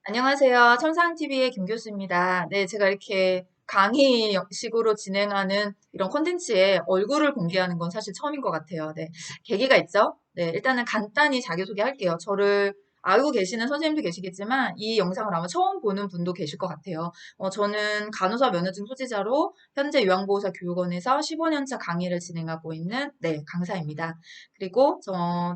안녕하세요. 천상TV의 김 교수입니다. 네, 제가 이렇게 강의식으로 진행하는 이런 콘텐츠에 얼굴을 공개하는 건 사실 처음인 것 같아요. 네, 계기가 있죠? 네, 일단은 간단히 자기소개할게요. 저를 알고 계시는 선생님도 계시겠지만 이 영상을 아마 처음 보는 분도 계실 것 같아요. 저는 간호사 면허증 소지자로 현재 요양보호사 교육원에서 15년차 강의를 진행하고 있는 강사입니다. 그리고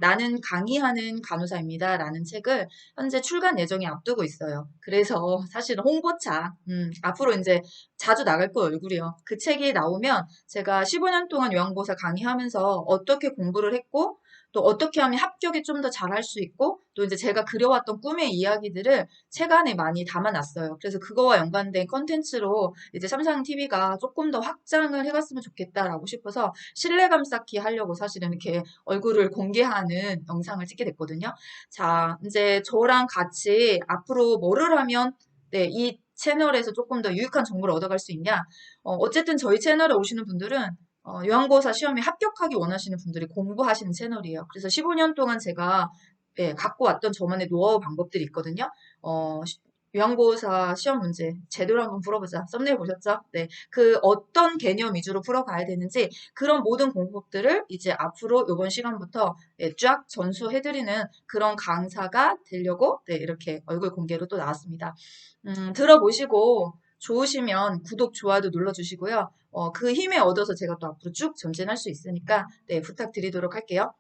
나는 강의하는 간호사입니다. 라는 책을 현재 출간 예정이 앞두고 있어요. 그래서 사실은 홍보차, 앞으로 이제 자주 나갈 거 얼굴이요. 그 책이 나오면 제가 15년 동안 요양보호사 강의하면서 어떻게 공부를 했고, 또 어떻게 하면 합격에 좀 더 잘할 수 있고, 또 이제 제가 그려왔던 꿈의 이야기들을 책 안에 많이 담아놨어요. 그래서 그거와 연관된 컨텐츠로 이제 삼상TV가 조금 더 확장을 해갔으면 좋겠다라고 싶어서 신뢰감 쌓기 하려고 사실은 이렇게 얼굴을 공개하는 영상을 찍게 됐거든요. 자, 이제 저랑 같이 앞으로 뭐를 하면 이 채널에서 조금 더 유익한 정보를 얻어갈 수 있냐? 어쨌든 저희 채널에 오시는 분들은 요양보호사 시험에 합격하기 원하시는 분들이 공부하시는 채널이에요. 그래서 15년 동안 제가 갖고 왔던 저만의 노하우 방법들이 있거든요. 요양보호사 시험 문제 제대로 한번 풀어보자. 썸네일 보셨죠? 네. 그 어떤 개념 위주로 풀어가야 되는지 그런 모든 공법들을 이제 앞으로 이번 시간부터 쫙 전수해드리는 그런 강사가 되려고 이렇게 얼굴 공개로 또 나왔습니다. 들어보시고 좋으시면 구독, 좋아요도 눌러주시고요. 그 힘에 얻어서 제가 또 앞으로 쭉 전진할 수 있으니까 부탁드리도록 할게요.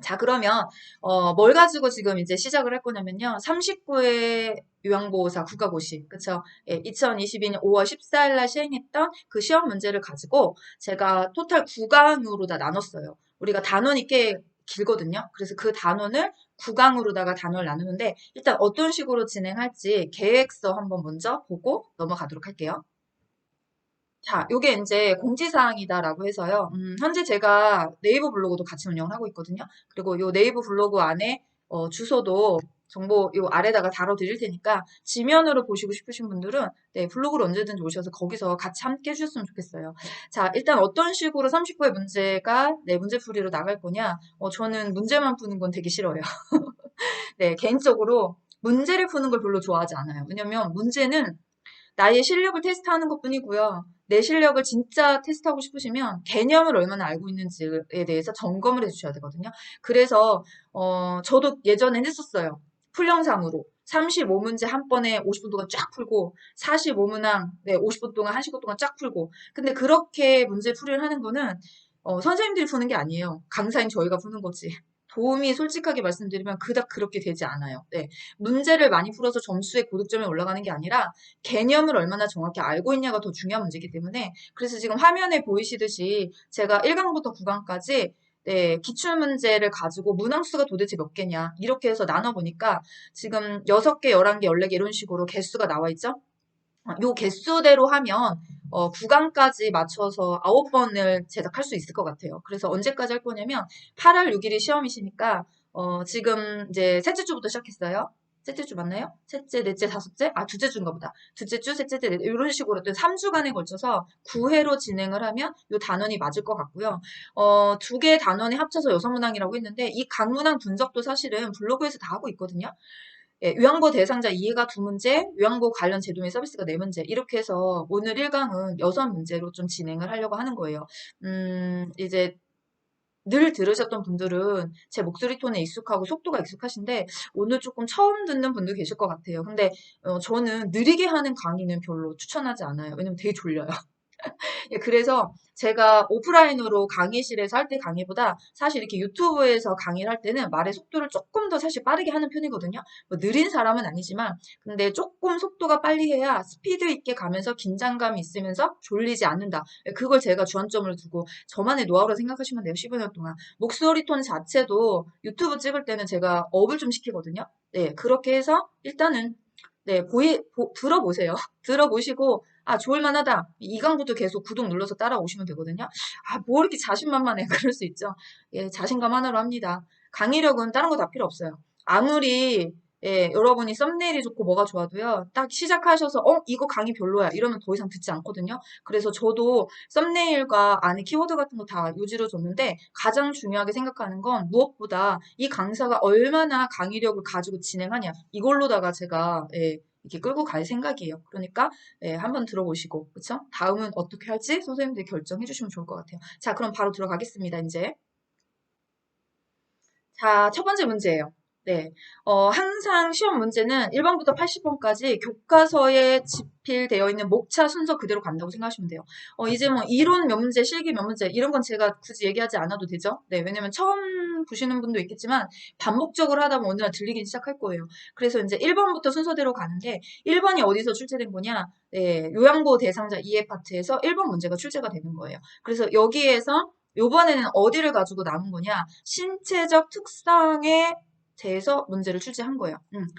자, 그러면 뭘 가지고 지금 이제 시작을 할 거냐면요. 39회 요양보호사 국가고시, 그쵸? 2022년 5월 14일 날 시행했던 그 시험 문제를 가지고 제가 토탈 9강으로 다 나눴어요. 우리가 단원이 꽤 길거든요. 그래서 그 단원을 9강으로다가 단원을 나누는데 일단 어떤 식으로 진행할지 계획서 한번 먼저 보고 넘어가도록 할게요. 자, 요게 이제 공지사항이다라고 해서요. 현재 제가 네이버 블로그도 같이 운영을 하고 있거든요. 그리고 요 네이버 블로그 안에 주소도 정보 요 아래다가 달아드릴 테니까 지면으로 보시고 싶으신 분들은 블로그로 언제든지 오셔서 거기서 같이 함께 해주셨으면 좋겠어요. 자, 일단 어떤 식으로 39의 문제가 문제풀이로 나갈 거냐? 저는 문제만 푸는 건 되게 싫어요. 네, 개인적으로 문제를 푸는 걸 별로 좋아하지 않아요. 왜냐면 문제는 나의 실력을 테스트하는 것뿐이고요. 내 실력을 진짜 테스트하고 싶으시면 개념을 얼마나 알고 있는지에 대해서 점검을 해주셔야 되거든요. 그래서 저도 예전엔 했었어요. 풀영상으로 35문제 한 번에 50분 동안 쫙 풀고 45문항 50분 동안 1시간 동안 쫙 풀고 근데 그렇게 문제 풀이를 하는 거는 선생님들이 푸는 게 아니에요. 강사인 저희가 푸는 거지. 도움이 솔직하게 말씀드리면 그닥 그렇게 되지 않아요. 네. 문제를 많이 풀어서 점수의 고득점이 올라가는 게 아니라 개념을 얼마나 정확히 알고 있냐가 더 중요한 문제이기 때문에 그래서 지금 화면에 보이시듯이 제가 1강부터 9강까지 기출문제를 가지고 문항수가 도대체 몇 개냐 이렇게 해서 나눠보니까 지금 6개, 11개, 14개 이런 식으로 개수가 나와 있죠. 요 개수대로 하면 9강까지 맞춰서 9번을 제작할 수 있을 것 같아요. 그래서 언제까지 할 거냐면 8월 6일이 시험이시니까 지금 이제 셋째 주부터 시작했어요. 셋째 주 맞나요? 셋째, 넷째, 다섯째? 아, 둘째 주인가 보다. 둘째 주, 셋째 주, 넷째, 이런 식으로 또 3주간에 걸쳐서 9회로 진행을 하면 요 단원이 맞을 것 같고요. 두 개의 단원이 합쳐서 6문항이라고 했는데 이 각 문항 분석도 사실은 블로그에서 다 하고 있거든요. 요양보 대상자 이해가 2문제, 요양보 관련 제도 및 서비스가 4문제 이렇게 해서 오늘 1강은 6문제로 좀 진행을 하려고 하는 거예요. 이제 늘 들으셨던 분들은 제 목소리 톤에 익숙하고 속도가 익숙하신데 오늘 조금 처음 듣는 분도 계실 것 같아요. 근데 저는 느리게 하는 강의는 별로 추천하지 않아요. 왜냐면 되게 졸려요. 예, 그래서 제가 오프라인으로 강의실에서 할 때 강의보다 사실 이렇게 유튜브에서 강의를 할 때는 말의 속도를 조금 더 사실 빠르게 하는 편이거든요. 뭐 느린 사람은 아니지만 근데 조금 속도가 빨리 해야 스피드 있게 가면서 긴장감이 있으면서 졸리지 않는다. 예, 그걸 제가 주안점을 두고 저만의 노하우로 생각하시면 돼요. 15년 동안. 목소리 톤 자체도 유튜브 찍을 때는 제가 업을 좀 시키거든요. 네, 그렇게 해서 일단은 들어보세요. 들어보시고 아, 좋을만하다. 이강부터 계속 구독 눌러서 따라오시면 되거든요. 아, 뭐 이렇게 자신만만해. 그럴 수 있죠. 예, 자신감 하나로 합니다. 강의력은 다른 거 다 필요 없어요. 아무리 예, 여러분이 썸네일이 좋고 뭐가 좋아도요. 딱 시작하셔서 이거 강의 별로야 이러면 더 이상 듣지 않거든요. 그래서 저도 썸네일과 안에 키워드 같은 거 다 유지로 줬는데 가장 중요하게 생각하는 건 무엇보다 이 강사가 얼마나 강의력을 가지고 진행하냐 이걸로다가 제가 예, 이렇게 끌고 갈 생각이에요. 그러니까 예, 한번 들어보시고 그쵸? 다음은 어떻게 할지 선생님들이 결정해 주시면 좋을 것 같아요. 자, 그럼 바로 들어가겠습니다. 이제. 자, 첫 번째 문제예요. 네. 항상 시험 문제는 1번부터 80번까지 교과서에 집필되어 있는 목차 순서 그대로 간다고 생각하시면 돼요. 이제 뭐 이론 몇 문제, 실기 몇 문제 이런 건 제가 굳이 얘기하지 않아도 되죠. 네. 왜냐면 처음 보시는 분도 있겠지만 반복적으로 하다 보면 어느 날 들리기 시작할 거예요. 그래서 이제 1번부터 순서대로 가는데 1번이 어디서 출제된 거냐? 네. 요양보호 대상자 이해 파트에서 1번 문제가 출제가 되는 거예요. 그래서 여기에서 요번에는 어디를 가지고 남은 거냐? 신체적 특성에 대해서 문제를 출제한 거예요.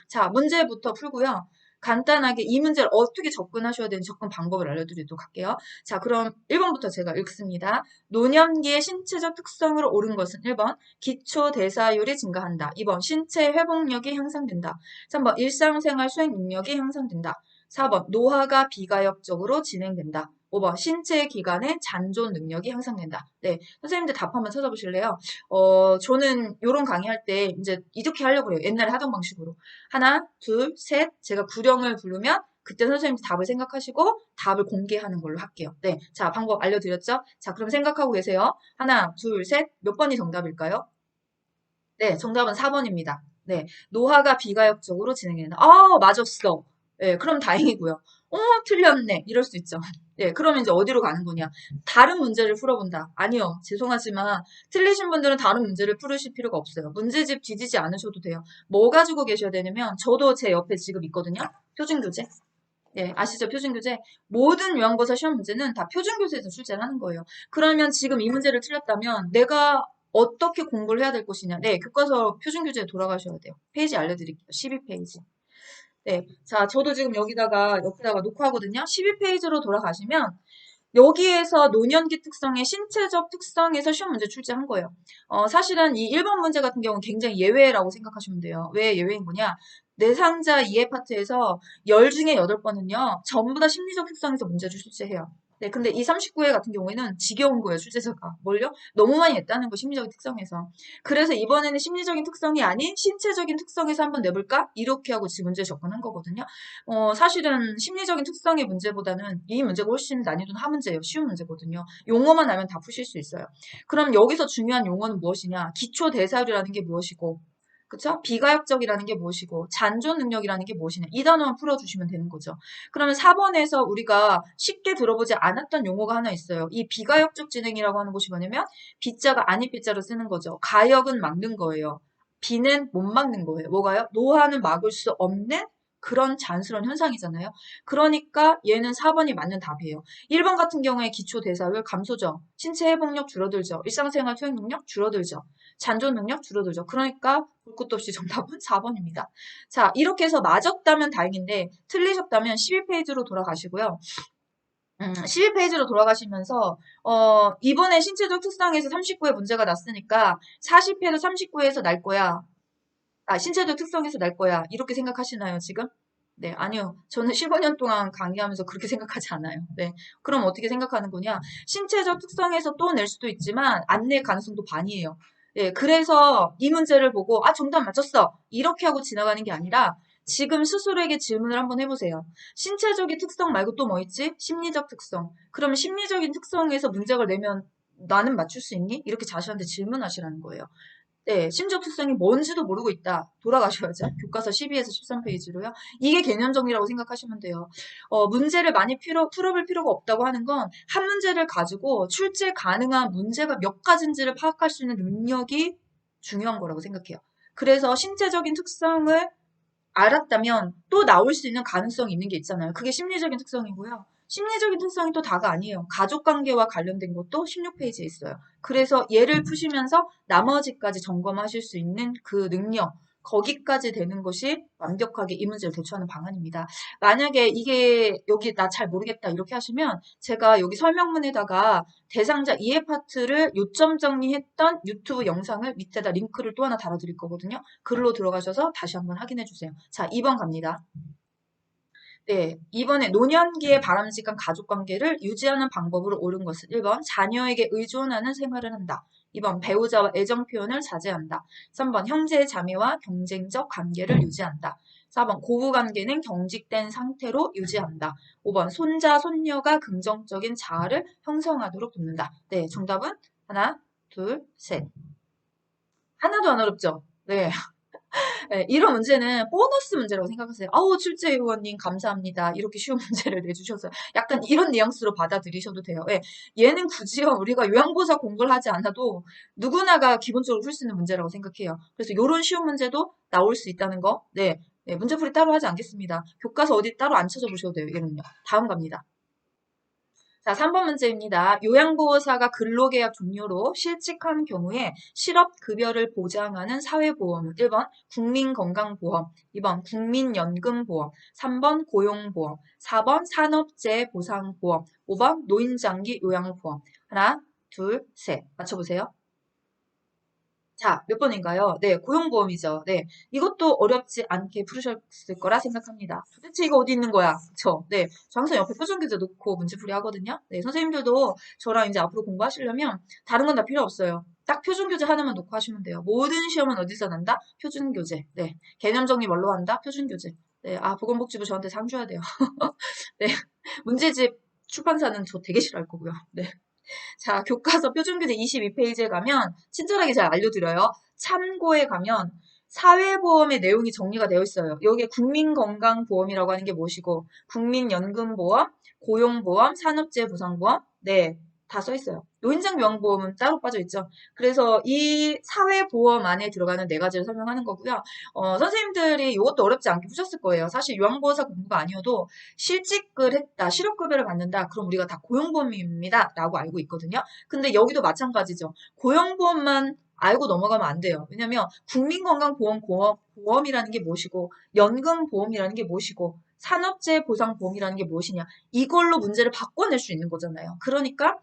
자, 문제부터 풀고요. 간단하게 이 문제를 어떻게 접근하셔야 되는 접근 방법을 알려드리도록 할게요. 자, 그럼 1번부터 제가 읽습니다. 노년기의 신체적 특성으로 옳은 것은 1번, 기초 대사율이 증가한다. 2번, 신체 회복력이 향상된다. 3번, 일상생활 수행 능력이 향상된다. 4번, 노화가 비가역적으로 진행된다. 5번, 신체 기관의 잔존 능력이 향상된다. 네, 선생님들 답 한번 찾아보실래요? 저는 이런 강의할 때 이제 이렇게 하려고 해요. 옛날에 하던 방식으로. 하나, 둘, 셋, 제가 구령을 부르면 그때 선생님들 답을 생각하시고 답을 공개하는 걸로 할게요. 네, 자, 방법 알려드렸죠? 자, 그럼 생각하고 계세요. 하나, 둘, 셋, 몇 번이 정답일까요? 네, 정답은 4번입니다. 네, 노화가 비가역적으로 진행된다. 맞았어. 네, 그럼 다행이고요. 틀렸네. 이럴 수 있죠. 네, 그러면 이제 어디로 가는 거냐? 다른 문제를 풀어본다. 아니요, 죄송하지만 틀리신 분들은 다른 문제를 풀으실 필요가 없어요. 문제집 뒤지지 않으셔도 돼요. 뭐 가지고 계셔야 되냐면 저도 제 옆에 지금 있거든요. 표준교재. 네, 아시죠? 표준교재. 모든 요양고사 시험 문제는 다 표준교재에서 출제를 하는 거예요. 그러면 지금 이 문제를 틀렸다면 내가 어떻게 공부를 해야 될 것이냐. 네, 교과서 표준교재에 돌아가셔야 돼요. 페이지 알려드릴게요. 12페이지. 네, 자, 저도 지금 여기다가 옆에다가 녹화하거든요. 12페이지로 돌아가시면 여기에서 노년기 특성의 신체적 특성에서 시험 문제 출제한 거예요. 사실은 이 1번 문제 같은 경우는 굉장히 예외라고 생각하시면 돼요. 왜 예외인 거냐? 내상자 이해 파트에서 10 중에 8번은요. 전부 다 심리적 특성에서 문제를 출제해요. 네, 근데 이 39회 같은 경우에는 지겨운 거예요, 출제자가. 뭘요? 너무 많이 냈다는 거, 심리적인 특성에서. 그래서 이번에는 심리적인 특성이 아닌 신체적인 특성에서 한번 내볼까? 이렇게 하고 지금 문제 접근한 거거든요. 사실은 심리적인 특성의 문제보다는 이 문제가 훨씬 난이도는 하문제예요. 쉬운 문제거든요. 용어만 알면 다 푸실 수 있어요. 그럼 여기서 중요한 용어는 무엇이냐? 기초 대사율이라는 게 무엇이고, 그쵸? 비가역적이라는 게 무엇이고, 잔존 능력이라는 게 무엇이냐? 이 단어만 풀어주시면 되는 거죠. 그러면 4번에서 우리가 쉽게 들어보지 않았던 용어가 하나 있어요. 이 비가역적 진행이라고 하는 것이 뭐냐면, 비자가 아닌 비자로 쓰는 거죠. 가역은 막는 거예요. 비는 못 막는 거예요. 뭐가요? 노화는 막을 수 없는 그런 자연스러운 현상이잖아요. 그러니까 얘는 4번이 맞는 답이에요. 1번 같은 경우에 기초 대사율 감소죠. 신체 회복력 줄어들죠. 일상생활 수행 능력 줄어들죠. 잔존 능력 줄어들죠. 그러니까 볼 것도 없이 정답은 4번입니다. 자, 이렇게 해서 맞았다면 다행인데 틀리셨다면 12페이지로 돌아가시고요. 12페이지로 돌아가시면서 이번에 신체적 특성에서 39회 문제가 났으니까 40회도 39회에서 날 거야. 신체적 특성에서 날 거야. 이렇게 생각하시나요, 지금? 네, 아니요. 저는 15년 동안 강의하면서 그렇게 생각하지 않아요. 네. 그럼 어떻게 생각하는 거냐? 신체적 특성에서 또 낼 수도 있지만 안 낼 가능성도 반이에요. 네, 그래서 이 문제를 보고 정답 맞췄어. 이렇게 하고 지나가는 게 아니라 지금 스스로에게 질문을 한번 해보세요. 신체적인 특성 말고 또 뭐 있지? 심리적 특성. 그러면 심리적인 특성에서 문제를 내면 나는 맞출 수 있니? 이렇게 자신한테 질문하시라는 거예요. 네, 심적 특성이 뭔지도 모르고 있다. 돌아가셔야죠. 교과서 12에서 13페이지로요. 이게 개념 정리라고 생각하시면 돼요. 문제를 많이 풀어볼 필요가 없다고 하는 건 한 문제를 가지고 출제 가능한 문제가 몇 가지인지를 파악할 수 있는 능력이 중요한 거라고 생각해요. 그래서 신체적인 특성을 알았다면 또 나올 수 있는 가능성이 있는 게 있잖아요. 그게 심리적인 특성이고요. 심리적인 특성이 또 다가 아니에요. 가족관계와 관련된 것도 16페이지에 있어요. 그래서 얘를 푸시면서 나머지까지 점검하실 수 있는 그 능력, 거기까지 되는 것이 완벽하게 이 문제를 대처하는 방안입니다. 만약에 이게 여기 나 잘 모르겠다 이렇게 하시면 제가 여기 설명문에다가 대상자 이해 파트를 요점 정리했던 유튜브 영상을 밑에다 링크를 또 하나 달아드릴 거거든요. 글로 들어가셔서 다시 한번 확인해 주세요. 자, 2번 갑니다. 네, 이번에 노년기의 바람직한 가족관계를 유지하는 방법으로 옳은 것은 1번 자녀에게 의존하는 생활을 한다. 2번 배우자와 애정 표현을 자제한다. 3번 형제 자매와 경쟁적 관계를 유지한다. 4번 고부관계는 경직된 상태로 유지한다. 5번 손자, 손녀가 긍정적인 자아를 형성하도록 돕는다. 네, 정답은 하나, 둘, 셋. 하나도 안 어렵죠? 네. 네, 이런 문제는 보너스 문제라고 생각하세요. 아우, 출제 의원님 감사합니다. 이렇게 쉬운 문제를 내주셔서 약간 이런 뉘앙스로 받아들이셔도 돼요. 예, 얘는 굳이요, 우리가 요양보사 공부를 하지 않아도 누구나가 기본적으로 풀 수 있는 문제라고 생각해요. 그래서 이런 쉬운 문제도 나올 수 있다는 거, 네, 네, 문제풀이 따로 하지 않겠습니다. 교과서 어디 따로 안 찾아보셔도 돼요. 얘는요. 다음 갑니다. 자, 3번 문제입니다. 요양보호사가 근로계약 종료로 실직한 경우에 실업급여를 보장하는 사회보험은 1번 국민건강보험, 2번 국민연금보험, 3번 고용보험, 4번 산업재해보상보험, 5번 노인장기 요양보험. 하나, 둘, 셋. 맞춰보세요. 자, 몇 번인가요? 네, 고용보험이죠. 네, 이것도 어렵지 않게 풀으셨을 거라 생각합니다. 도대체 이거 어디 있는 거야? 그쵸? 네, 저 항상 옆에 표준교재 놓고 문제풀이 하거든요. 네, 선생님들도 저랑 이제 앞으로 공부하시려면 다른 건 다 필요 없어요. 딱 표준교재 하나만 놓고 하시면 돼요. 모든 시험은 어디서 난다? 표준교재. 네, 개념 정리 뭘로 한다? 표준교재. 네, 아, 보건복지부 저한테 상 줘야 돼요. 네, 문제집 출판사는 저 되게 싫어할 거고요. 네. 자, 교과서 표준교재 22페이지에 가면 친절하게 잘 알려드려요. 참고에 가면 사회보험의 내용이 정리가 되어 있어요. 여기에 국민건강보험이라고 하는 게 무엇이고, 국민연금보험, 고용보험, 산업재해보상보험, 네, 다 써 있어요. 노인장병보험은 따로 빠져 있죠. 그래서 이 사회보험 안에 들어가는 네 가지를 설명하는 거고요. 선생님들이 이것도 어렵지 않게 푸셨을 거예요. 사실 요양보호사 공부가 아니어도 실직을 했다, 실업급여를 받는다, 그럼 우리가 다 고용보험입니다. 라고 알고 있거든요. 근데 여기도 마찬가지죠. 고용보험만 알고 넘어가면 안 돼요. 왜냐면 국민건강보험이라는 게 무엇이고, 연금보험이라는 게 무엇이고, 산업재해보상보험이라는 게 무엇이냐. 이걸로 문제를 바꿔낼 수 있는 거잖아요. 그러니까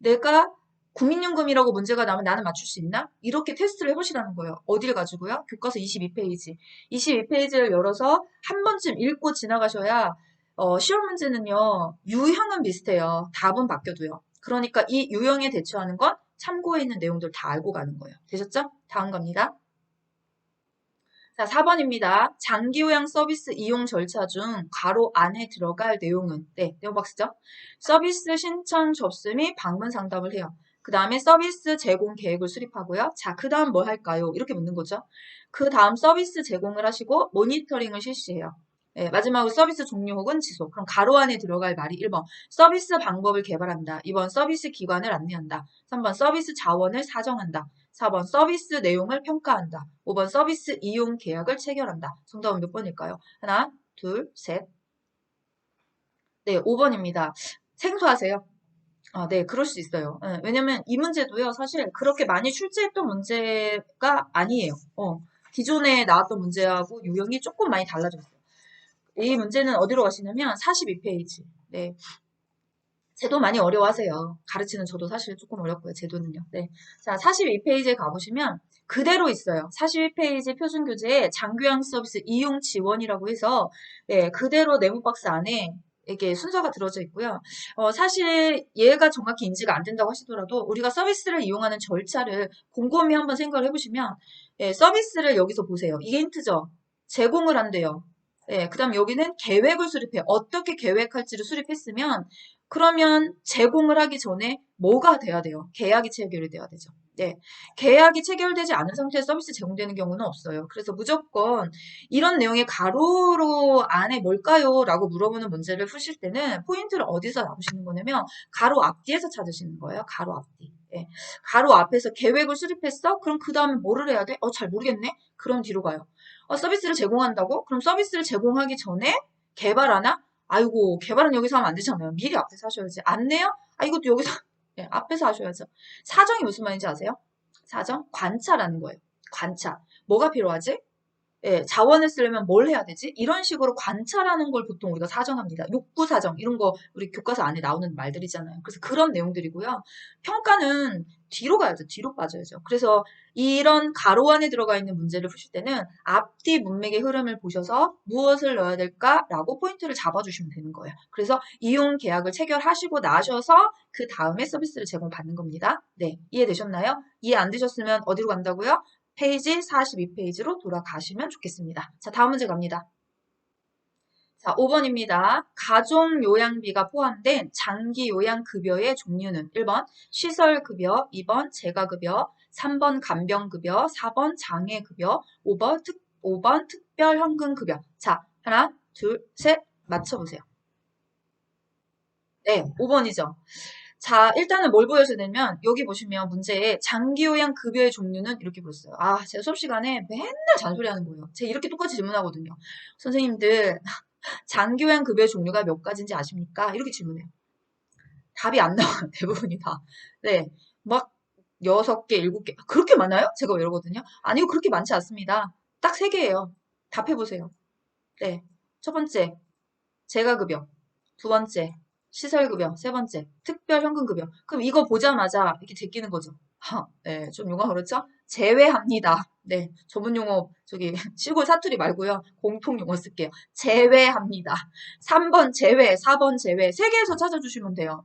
내가 국민연금이라고 문제가 나면 나는 맞출 수 있나? 이렇게 테스트를 해보시라는 거예요. 어디를 가지고요? 교과서 22페이지. 22페이지를 열어서 한 번쯤 읽고 지나가셔야 시험 문제는요. 유형은 비슷해요. 답은 바뀌어도요. 그러니까 이 유형에 대처하는 건 참고해 있는 내용들 다 알고 가는 거예요. 되셨죠? 다음 갑니다. 자, 4번입니다. 장기요양 서비스 이용 절차 중 괄호 안에 들어갈 내용은 네, 내용 박스죠. 서비스 신청 접수 및 방문 상담을 해요. 그 다음에 서비스 제공 계획을 수립하고요. 자, 그 다음 뭘 할까요? 이렇게 묻는 거죠. 그 다음 서비스 제공을 하시고 모니터링을 실시해요. 네, 마지막으로 서비스 종료 혹은 지속. 그럼 가로 안에 들어갈 말이 1번 서비스 방법을 개발한다. 2번 서비스 기관을 안내한다. 3번 서비스 자원을 사정한다. 4번 서비스 내용을 평가한다. 5번 서비스 이용 계약을 체결한다. 정답은 몇 번일까요? 하나, 둘, 셋. 네, 5번입니다. 생소하세요? 아, 네, 그럴 수 있어요. 왜냐면 이 문제도요, 사실 그렇게 많이 출제했던 문제가 아니에요. 기존에 나왔던 문제하고 유형이 조금 많이 달라졌어요. 이 문제는 어디로 가시냐면 42페이지. 네. 제도 많이 어려워하세요. 가르치는 저도 사실 조금 어렵고요. 제도는요. 네. 자, 42페이지에 가보시면 그대로 있어요. 42페이지 표준교재에 장교양 서비스 이용 지원이라고 해서 네, 그대로 네모 박스 안에 이게 순서가 들어져 있고요. 사실 얘가 정확히 인지가 안 된다고 하시더라도 우리가 서비스를 이용하는 절차를 곰곰이 한번 생각을 해보시면 예, 서비스를 여기서 보세요. 이게 힌트죠. 제공을 한대요. 예, 그 다음 여기는 계획을 수립해. 어떻게 계획할지를 수립했으면 그러면 제공을 하기 전에 뭐가 돼야 돼요? 계약이 체결이 돼야 되죠. 네. 계약이 체결되지 않은 상태에서 서비스 제공되는 경우는 없어요. 그래서 무조건 이런 내용의 가로로 안에 뭘까요? 라고 물어보는 문제를 푸실 때는 포인트를 어디서 잡으시는 거냐면 가로 앞뒤에서 찾으시는 거예요. 가로 앞뒤. 네. 가로 앞에서 계획을 수립했어? 그럼 그 다음에 뭐를 해야 돼? 잘 모르겠네? 그럼 뒤로 가요. 서비스를 제공한다고? 그럼 서비스를 제공하기 전에 개발하나? 아이고, 개발은 여기서 하면 안 되잖아요. 미리 앞에서 하셔야지. 안내요? 이것도 여기서, 네, 앞에서 하셔야죠. 사정이 무슨 말인지 아세요? 사정? 관찰하는 거예요. 관찰. 뭐가 필요하지? 예, 자원을 쓰려면 뭘 해야 되지? 이런 식으로 관찰하는 걸 보통 우리가 사정합니다. 욕구 사정 이런 거 우리 교과서 안에 나오는 말들이잖아요. 그래서 그런 내용들이고요. 평가는 뒤로 가야죠. 뒤로 빠져야죠. 그래서 이런 가로 안에 들어가 있는 문제를 푸실 때는 앞뒤 문맥의 흐름을 보셔서 무엇을 넣어야 될까라고 포인트를 잡아주시면 되는 거예요. 그래서 이용 계약을 체결하시고 나셔서 그 다음에 서비스를 제공받는 겁니다. 네, 이해되셨나요? 이해 안 되셨으면 어디로 간다고요? 페이지 42페이지로 돌아가시면 좋겠습니다. 자, 다음 문제 갑니다. 자, 5번입니다. 가족 요양비가 포함된 장기 요양급여의 종류는 1번 시설급여, 2번 재가급여, 3번 간병급여, 4번 장애급여, 5번 특별현금급여. 자, 하나, 둘, 셋, 맞춰보세요. 네, 5번이죠. 자, 일단은 뭘 보여줘야 되냐면, 여기 보시면 문제에 장기요양 급여의 종류는 이렇게 보였어요. 아, 제가 수업 시간에 맨날 잔소리 하는 거예요. 제가 이렇게 똑같이 질문하거든요. 선생님들, 장기요양 급여의 종류가 몇 가지인지 아십니까? 이렇게 질문해요. 답이 안 나와요, 대부분이 다. 네, 막 6개, 7개. 그렇게 많아요? 제가 이러거든요. 아니요, 그렇게 많지 않습니다. 딱 3개예요. 답해보세요. 네, 첫 번째, 재가급여. 두 번째, 시설급여. 세 번째, 특별현금급여. 그럼 이거 보자마자 이렇게 제끼는 거죠. 네, 좀 용어가 그렇죠? 제외합니다. 네, 전문 용어, 저기, 시골 사투리 말고요. 공통 용어 쓸게요. 제외합니다. 3번 제외, 4번 제외. 세 개에서 찾아주시면 돼요.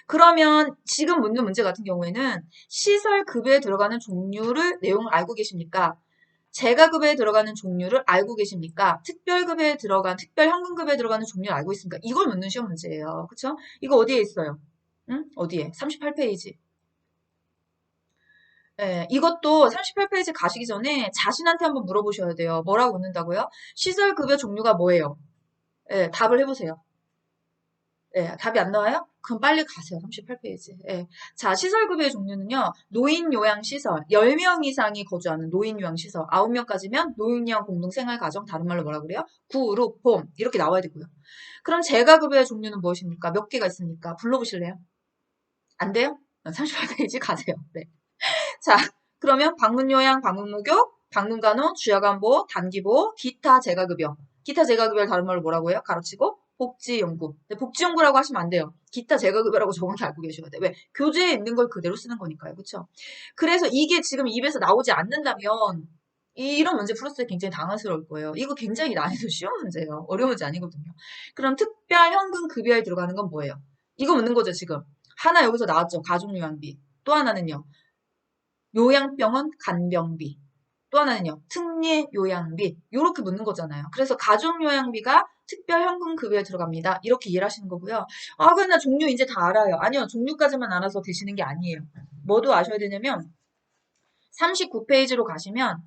그러면 지금 묻는 문제 같은 경우에는 시설급여에 들어가는 종류를 내용을 알고 계십니까? 재가급여에 들어가는 종류를 알고 계십니까? 특별현금급여에 들어가는 종류를 알고 있습니까? 이걸 묻는 시험 문제예요. 그쵸? 이거 어디에 있어요? 응? 어디에? 38페이지. 예, 이것도 38페이지 가시기 전에 자신한테 한번 물어보셔야 돼요. 뭐라고 묻는다고요? 시설급여 종류가 뭐예요? 예, 답을 해보세요. 예, 답이 안 나와요? 그럼 빨리 가세요. 38페이지. 예. 자, 시설급여의 종류는요. 노인요양시설, 10명 이상이 거주하는 노인요양시설, 9명까지면 노인요양 공동생활가정, 다른 말로 뭐라 그래요? 그룹, 홈, 이렇게 나와야 되고요. 그럼 재가급여의 종류는 무엇입니까? 몇 개가 있습니까? 불러보실래요? 안 돼요? 38페이지 가세요. 네. 자, 그러면 방문요양, 방문목욕, 방문간호, 주야간보, 단기보, 기타 재가급여. 기타 재가급여를 다른 말로 뭐라고 해요? 가로치고 복지연구. 근데 복지연구라고 하시면 안 돼요. 기타 재가급여라고 정확히 알고 계셔야 돼요. 왜? 교재에 있는 걸 그대로 쓰는 거니까요. 그쵸? 그래서 이게 지금 입에서 나오지 않는다면 이런 문제 풀었을 때 굉장히 당황스러울 거예요. 이거 굉장히 난이도 쉬운 문제예요. 어려운 문제 아니거든요. 그럼 특별 현금 급여에 들어가는 건 뭐예요? 이거 묻는 거죠, 지금. 하나 여기서 나왔죠. 가족요양비. 또 하나는요. 요양병원 간병비. 또 하나는요. 특례요양비. 요렇게 묻는 거잖아요. 그래서 가족요양비가 특별현금급여에 들어갑니다. 이렇게 이해를 하시는 거고요. 아, 그럼 나 종류 이제 다 알아요. 아니요. 종류까지만 알아서 되시는 게 아니에요. 뭐도 아셔야 되냐면 39페이지로 가시면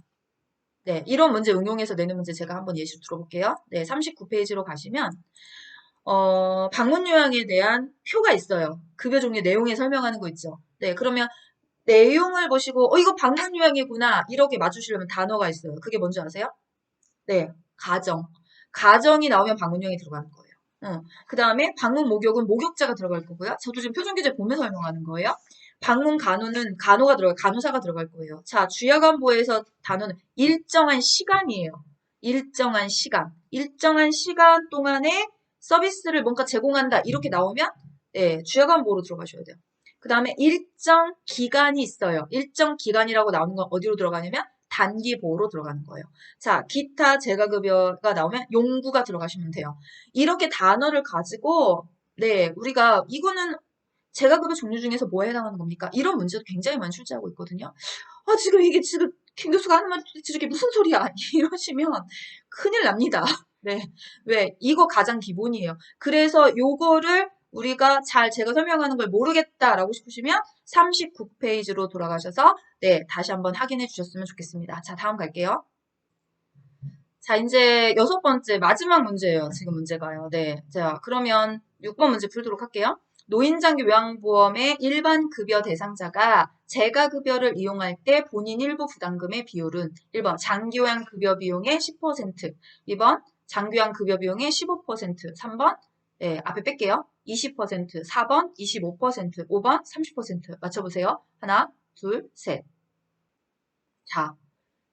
네, 이런 문제 응용해서 내는 문제 제가 한번 예시로 들어볼게요. 네, 39페이지로 가시면 방문 요양에 대한 표가 있어요. 급여 종류 내용에 설명하는 거 있죠. 네, 그러면 내용을 보시고 이거 방문 요양이구나 이렇게 맞추시려면 단어가 있어요. 그게 뭔지 아세요? 네, 가정. 가정이 나오면 방문 요양이 들어가는 거예요. 그 다음에 방문 목욕은 목욕자가 들어갈 거고요. 저도 지금 표준교재 보면서 설명하는 거예요. 방문 간호는 간호사가 들어갈 거예요. 자, 주야간보에서 단어는 일정한 시간이에요. 일정한 시간. 일정한 시간 동안에 서비스를 뭔가 제공한다. 이렇게 나오면, 네, 주야간보로 들어가셔야 돼요. 그 다음에 일정 기간이 있어요. 일정 기간이라고 나오는 건 어디로 들어가냐면 단기 보호로 들어가는 거예요. 자, 기타 재가급여가 나오면 용구가 들어가시면 돼요. 이렇게 단어를 가지고 네, 우리가 이거는 재가급여 종류 중에서 뭐에 해당하는 겁니까? 이런 문제도 굉장히 많이 출제하고 있거든요. 아, 지금 이게 지금 김 교수가 하는 말 도대체 이게 무슨 소리야? 이러시면 큰일 납니다. 네. 왜? 이거 가장 기본이에요. 그래서 요거를 우리가 제가 설명하는 걸 모르겠다라고 싶으시면 39페이지로 돌아가셔서 네, 다시 한번 확인해 주셨으면 좋겠습니다. 자, 다음 갈게요. 자, 이제 6번째 마지막 문제예요. 지금 문제가요. 네. 자, 그러면 6번 문제 풀도록 할게요. 노인장기 요양보험의 일반 급여 대상자가 재가급여를 이용할 때 본인 일부 부담금의 비율은 1번 장기요양 급여 비용의 10%, 2번 장기요양 급여 비용의 15%, 3번 네, 앞에 뺄게요. 20%, 4번 25%, 5번 30% 맞춰보세요. 하나, 둘, 셋. 자,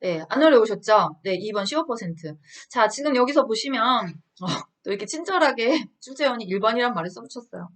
네, 안 어려우셨죠? 네, 2번 15%. 자, 지금 여기서 보시면, 또 이렇게 친절하게 출제원이 1번이란 말을 써붙였어요.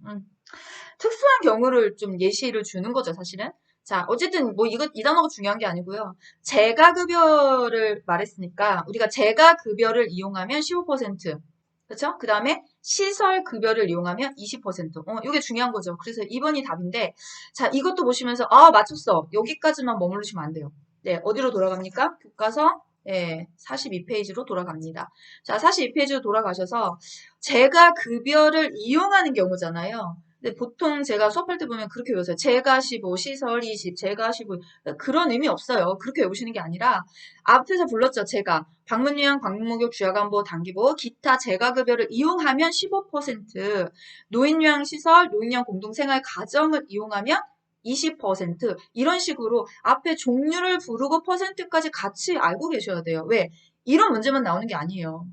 특수한 경우를 좀 예시를 주는 거죠, 사실은. 자, 어쨌든 뭐 이 단어가 중요한 게 아니고요. 재가급여를 말했으니까 우리가 재가급여를 이용하면 15%. 그렇죠? 그 다음에 시설급여를 이용하면 20%. 이게 중요한 거죠. 그래서 2번이 답인데, 자, 이것도 보시면서, 아, 맞췄어. 여기까지만 머무르시면 안 돼요. 네, 어디로 돌아갑니까? 교과서, 42페이지로 돌아갑니다. 자, 42페이지로 돌아가셔서, 재가급여를 이용하는 경우잖아요. 근데 보통 제가 수업할 때 보면 그렇게 외우세요. 제가 15, 시설 20, 제가 15. 그런 의미 없어요. 그렇게 외우시는 게 아니라 앞에서 불렀죠. 제가 방문요양, 방문목욕, 주야간보, 단기보, 기타 재가급여를 이용하면 15%, 노인요양시설, 노인요양 공동생활 가정을 이용하면 20% 이런 식으로 앞에 종류를 부르고 퍼센트까지 같이 알고 계셔야 돼요. 왜? 이런 문제만 나오는 게 아니에요.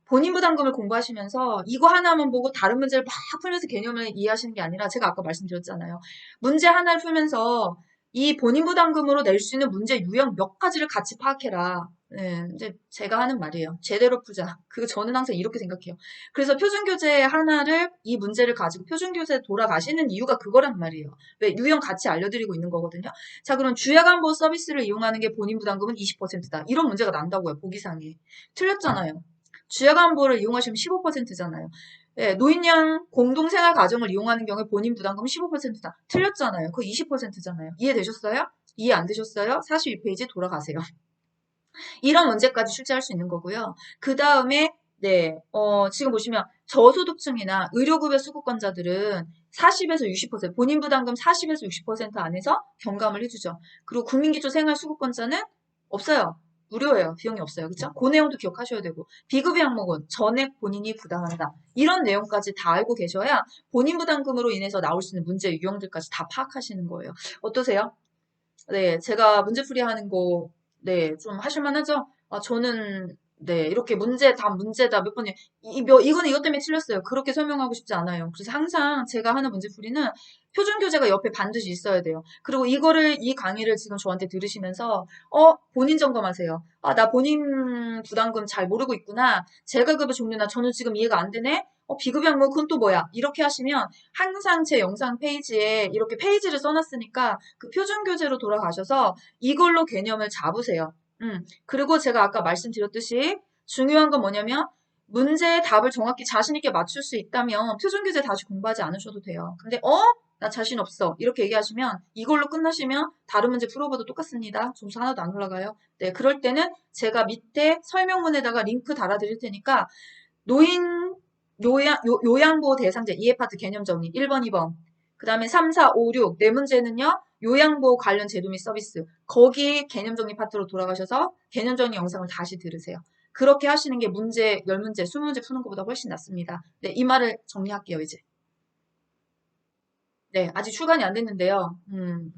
본인 부담금을 공부하시면서 이거 하나만 보고 다른 문제를 막 풀면서 개념을 이해하시는 게 아니라 제가 아까 말씀드렸잖아요. 문제 하나를 풀면서 이 본인 부담금으로 낼 수 있는 문제 유형 몇 가지를 같이 파악해라. 네, 이제 제가 하는 말이에요. 제대로 풀자. 저는 항상 이렇게 생각해요. 그래서 표준교재 하나를 이 문제를 가지고 표준교재에 돌아가시는 이유가 그거란 말이에요. 왜? 유형 같이 알려드리고 있는 거거든요. 자, 그럼 주야간보 서비스를 이용하는 게 본인 부담금은 20%다. 이런 문제가 난다고요. 보기상에. 틀렸잖아요. 주야간보를 이용하시면 15%잖아요. 예, 노인양 공동생활 가정을 이용하는 경우에 본인 부담금은 15%다. 틀렸잖아요. 그거 20%잖아요. 이해되셨어요? 이해 안 되셨어요? 42페이지 돌아가세요. 이런 문제까지 출제할 수 있는 거고요. 그 다음에 네, 지금 보시면 저소득층이나 의료급여 수급권자들은 40에서 60%, 본인 부담금 40에서 60% 안에서 경감을 해주죠. 그리고 국민기초 생활수급권자는 없어요. 무료예요. 비용이 없어요. 그쵸? 그 내용도 기억하셔야 되고 비급여 항목은 전액 본인이 부담한다. 이런 내용까지 다 알고 계셔야 본인 부담금으로 인해서 나올 수 있는 문제 유형들까지 다 파악하시는 거예요. 어떠세요? 네, 제가 문제풀이 하는 거, 네, 좀 하실만 하죠? 아, 저는, 네, 이렇게 문제다 몇 번이, 이거는 이것 때문에 틀렸어요. 그렇게 설명하고 싶지 않아요. 그래서 항상 제가 하는 문제풀이는 표준 교재가 옆에 반드시 있어야 돼요. 그리고 이 강의를 지금 저한테 들으시면서, 본인 점검하세요. 아, 나 본인 부담금 잘 모르고 있구나. 재가급의 종류나 저는 지금 이해가 안 되네? 비급여 항목 그건 또 뭐야? 이렇게 하시면 항상 제 영상 페이지에 이렇게 페이지를 써놨으니까 그 표준 교재로 돌아가셔서 이걸로 개념을 잡으세요. 그리고 제가 아까 말씀드렸듯이 중요한 건 뭐냐면 문제의 답을 정확히 자신 있게 맞출 수 있다면 표준 교재 다시 공부하지 않으셔도 돼요. 근데 나 자신 없어. 이렇게 얘기하시면 이걸로 끝나시면 다른 문제 풀어봐도 똑같습니다. 점수 하나도 안 올라가요. 네, 그럴 때는 제가 밑에 설명문에다가 링크 달아드릴 테니까 노인 요양보호 대상자 이해파트 개념 정리 1번, 2번. 그 다음에 3, 4, 5, 6. 네 문제는요. 요양보호 관련 제도 및 서비스. 거기 개념 정리 파트로 돌아가셔서 개념 정리 영상을 다시 들으세요. 그렇게 하시는 게 문제, 10문제, 20문제 푸는 것보다 훨씬 낫습니다. 네, 이 말을 정리할게요, 이제. 네, 아직 출간이 안 됐는데요.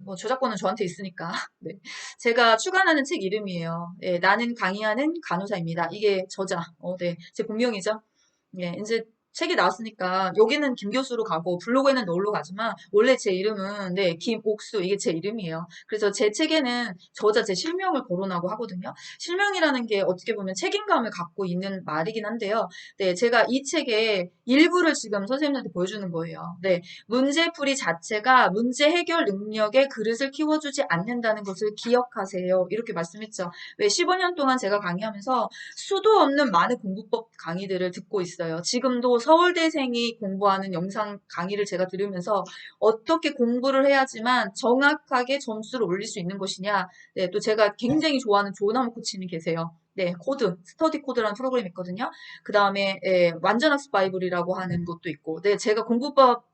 뭐 저작권은 저한테 있으니까. 네. 제가 출간하는 책 이름이에요. 네, 나는 강의하는 간호사입니다. 이게 저자, 네, 제 본명이죠. 예, 이제 책이 나왔으니까 여기는 김 교수로 가고 블로그에는 너울로 가지만 원래 제 이름은 네, 김옥수 이게 제 이름이에요. 그래서 제 책에는 저자 제 실명을 거론하고 하거든요. 실명이라는 게 어떻게 보면 책임감을 갖고 있는 말이긴 한데요. 네, 제가 이 책의 일부를 지금 선생님한테 보여주는 거예요. 네, 문제풀이 자체가 문제 해결 능력의 그릇을 키워주지 않는다는 것을 기억하세요. 이렇게 말씀했죠. 왜 15년 동안 제가 강의하면서 수도 없는 많은 공부법 강의들을 듣고 있어요. 지금도 서울대생이 공부하는 영상 강의를 제가 들으면서 어떻게 공부를 해야지만 정확하게 점수를 올릴 수 있는 것이냐. 네, 또 제가 굉장히 좋아하는 조나무 코치님 계세요. 네, 코드, 스터디 코드라는 프로그램이 있거든요. 그 다음에 완전학습 바이블이라고 하는 것도 있고, 네, 제가 공부법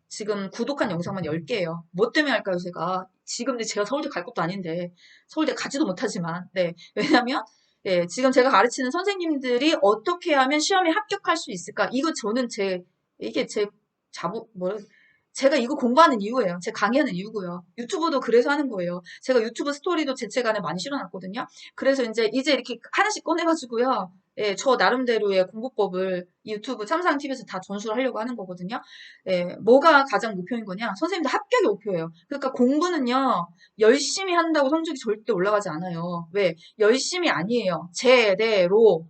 지금 구독한 영상만 10개예요. 뭐 때문에 할까요, 제가? 지금 제가 서울대 갈 것도 아닌데, 서울대 가지도 못하지만, 네. 왜냐면, 네, 지금 제가 가르치는 선생님들이 어떻게 하면 시험에 합격할 수 있을까? 이게 제 제가 이거 공부하는 이유예요. 제가 강의하는 이유고요. 유튜브도 그래서 하는 거예요. 제가 유튜브 스토리도 제 책 안에 많이 실어놨거든요. 그래서 이제 이렇게 하나씩 꺼내가지고요. 예, 저 나름대로의 공부법을 이 유튜브 참상TV에서 다 전수를 하려고 하는 거거든요. 예, 뭐가 가장 목표인 거냐? 선생님들 합격이 목표예요. 그러니까 공부는요, 열심히 한다고 성적이 절대 올라가지 않아요. 왜? 열심히 아니에요. 제대로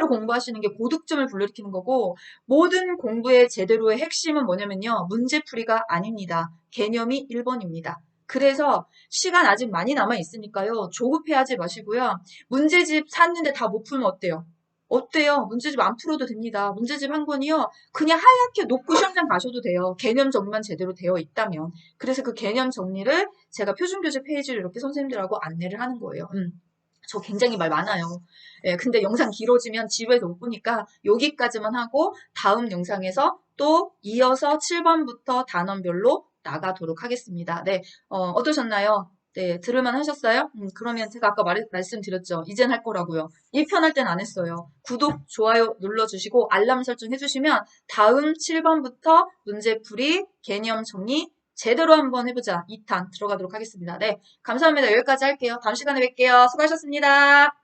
공부하시는 게 고득점을 불러일으키는 거고, 모든 공부의 제대로의 핵심은 뭐냐면요, 문제풀이가 아닙니다. 개념이 1번입니다. 그래서 시간 아직 많이 남아 있으니까요, 조급해하지 마시고요. 문제집 샀는데 다 못 풀면 어때요? 어때요? 문제집 안 풀어도 됩니다. 문제집 한 권이요. 그냥 하얗게 놓고 시험장 가셔도 돼요. 개념 정리만 제대로 되어 있다면. 그래서 그 개념 정리를 제가 표준교재 페이지를 이렇게 선생님들하고 안내를 하는 거예요. 저 굉장히 말 많아요. 예, 근데 영상 길어지면 지루해서 못 보니까 여기까지만 하고 다음 영상에서 또 이어서 7번부터 단원별로 나가도록 하겠습니다. 네, 어떠셨나요? 네, 들을만 하셨어요? 그러면 제가 아까 말씀드렸죠. 이젠 할 거라고요. 1편 할 땐 안 했어요. 구독, 좋아요 눌러주시고 알람 설정 해주시면 다음 7번부터 문제풀이, 개념 정리 제대로 한번 해보자. 2탄 들어가도록 하겠습니다. 네, 감사합니다. 여기까지 할게요. 다음 시간에 뵐게요. 수고하셨습니다.